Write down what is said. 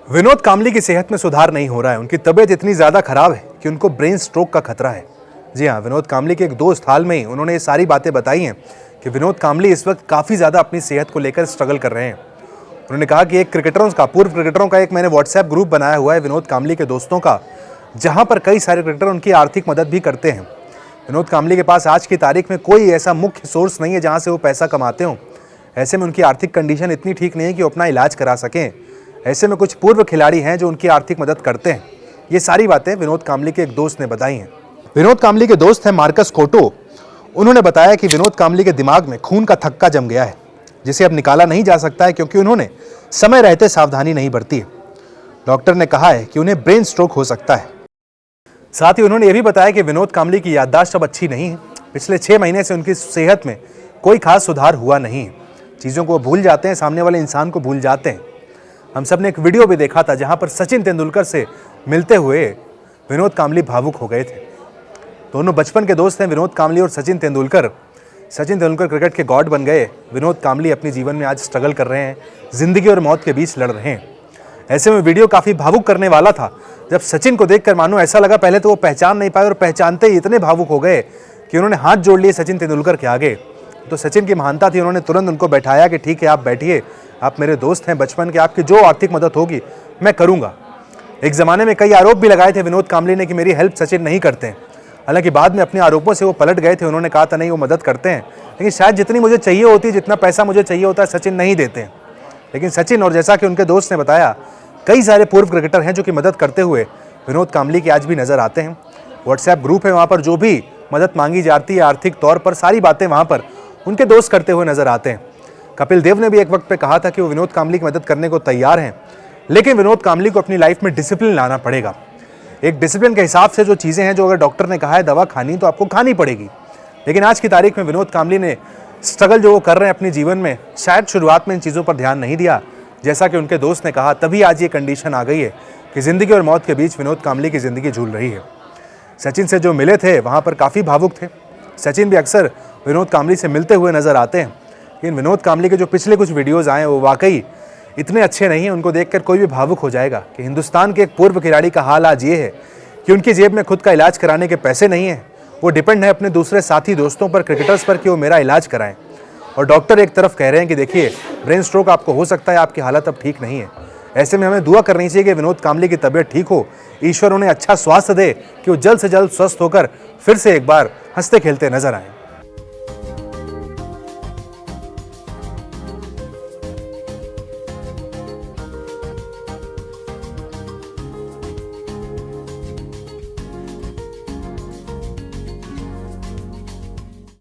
विनोद कांबली की सेहत में सुधार नहीं हो रहा है। उनकी तबीयत इतनी ज़्यादा खराब है कि उनको ब्रेन स्ट्रोक का खतरा है। जी हाँ, विनोद कांबली के एक दोस्त हाल में ही उन्होंने ये सारी बातें बताई हैं कि विनोद कांबली इस वक्त काफ़ी ज़्यादा अपनी सेहत को लेकर स्ट्रगल कर रहे हैं। उन्होंने कहा कि पूर्व क्रिकेटरों का एक मैंने व्हाट्सएप ग्रुप बनाया हुआ है विनोद कांबली के दोस्तों का, जहाँ पर कई सारे क्रिकेटर उनकी आर्थिक मदद भी करते हैं। विनोद कांबली के पास आज की तारीख में कोई ऐसा मुख्य सोर्स नहीं है जहाँ से वो पैसा कमाते हों। ऐसे में उनकी आर्थिक कंडीशन इतनी ठीक नहीं है कि वो अपना इलाज करा सकें। ऐसे में कुछ पूर्व खिलाड़ी हैं जो उनकी आर्थिक मदद करते हैं। ये सारी बातें विनोद कांबली के एक दोस्त ने बताई हैं। विनोद कांबली के दोस्त हैं मार्कस कोटो। उन्होंने बताया कि विनोद कांबली के दिमाग में खून का थक्का जम गया है, जिसे अब निकाला नहीं जा सकता है क्योंकि उन्होंने समय रहते सावधानी नहीं बरती है। डॉक्टर ने कहा है कि उन्हें ब्रेन स्ट्रोक हो सकता है। साथ ही उन्होंने ये भी बताया कि विनोद कांबली की याददाश्त अब अच्छी नहीं है। पिछले 6 महीने से उनकी सेहत में कोई खास सुधार हुआ नहीं है। चीज़ों को भूल जाते हैं, सामने वाले इंसान को भूल जाते हैं। हम सब ने एक वीडियो भी देखा था जहां पर सचिन तेंदुलकर से मिलते हुए विनोद कांबली भावुक हो गए थे। दोनों बचपन के दोस्त हैं विनोद कांबली और सचिन तेंदुलकर। सचिन तेंदुलकर क्रिकेट के गॉड बन गए। विनोद कांबली अपने जीवन में आज स्ट्रगल कर रहे हैं, जिंदगी और मौत के बीच लड़ रहे हैं। ऐसे में वीडियो काफ़ी भावुक करने वाला था। जब सचिन को देखकर मानो ऐसा लगा पहले तो वो पहचान नहीं पाए और पहचानते ही इतने भावुक हो गए कि उन्होंने हाथ जोड़ लिए सचिन तेंदुलकर के आगे। तो सचिन की महानता थी, उन्होंने तुरंत उनको बैठाया कि ठीक है, आप बैठिए, आप मेरे दोस्त हैं बचपन के, आपकी जो आर्थिक मदद होगी मैं करूंगा। एक ज़माने में कई आरोप भी लगाए थे विनोद कांबली ने कि मेरी हेल्प सचिन नहीं करते हैं। हालांकि बाद में अपने आरोपों से वो पलट गए थे। उन्होंने कहा था नहीं, वो मदद करते हैं, लेकिन शायद जितनी मुझे चाहिए होती है, जितना पैसा मुझे चाहिए होता है, सचिन नहीं देते हैं। लेकिन सचिन और जैसा कि उनके दोस्त ने बताया, कई सारे पूर्व क्रिकेटर हैं जो कि मदद करते हुए विनोद कांबली के आज भी नजर आते हैं। व्हाट्सएप ग्रुप है, वहाँ पर जो भी मदद मांगी जाती है आर्थिक तौर पर, सारी बातें वहाँ पर उनके दोस्त करते हुए नजर आते हैं। कपिल देव ने भी एक वक्त पे कहा था कि वो विनोद कांबली की मदद करने को तैयार हैं, लेकिन विनोद कांबली को अपनी लाइफ में डिसिप्लिन लाना पड़ेगा। एक डिसिप्लिन के हिसाब से जो चीज़ें हैं, जो अगर डॉक्टर ने कहा है दवा खानी तो आपको खानी पड़ेगी। लेकिन आज की तारीख में विनोद कांबली ने स्ट्रगल जो वो कर रहे हैं अपने जीवन में, शायद शुरुआत में इन चीज़ों पर ध्यान नहीं दिया, जैसा कि उनके दोस्त ने कहा, तभी आज ये कंडीशन आ गई है कि ज़िंदगी और मौत के बीच विनोद कांबली की ज़िंदगी झूल रही है। सचिन से जो मिले थे वहाँ पर काफ़ी भावुक थे। सचिन भी अक्सर विनोद कांबली से मिलते हुए नजर आते हैं, लेकिन विनोद कांबली के जो पिछले कुछ वीडियोज़ आए वो वाकई इतने अच्छे नहीं हैं। उनको देखकर कोई भी भावुक हो जाएगा कि हिंदुस्तान के एक पूर्व खिलाड़ी का हाल आज ये है कि उनकी जेब में खुद का इलाज कराने के पैसे नहीं हैं। वो डिपेंड है अपने दूसरे साथी दोस्तों पर, क्रिकेटर्स पर, कि वो मेरा इलाज कराएं। और डॉक्टर एक तरफ कह रहे हैं कि देखिए, ब्रेन स्ट्रोक आपको हो सकता है, आपकी हालत अब ठीक नहीं है। ऐसे में हमें दुआ करनी चाहिए कि विनोद कांबली की तबीयत ठीक हो, ईश्वर उन्हें अच्छा स्वास्थ्य दे कि वो जल्द से जल्द स्वस्थ होकर फिर से एक बार हंसते खेलते नजर आएं।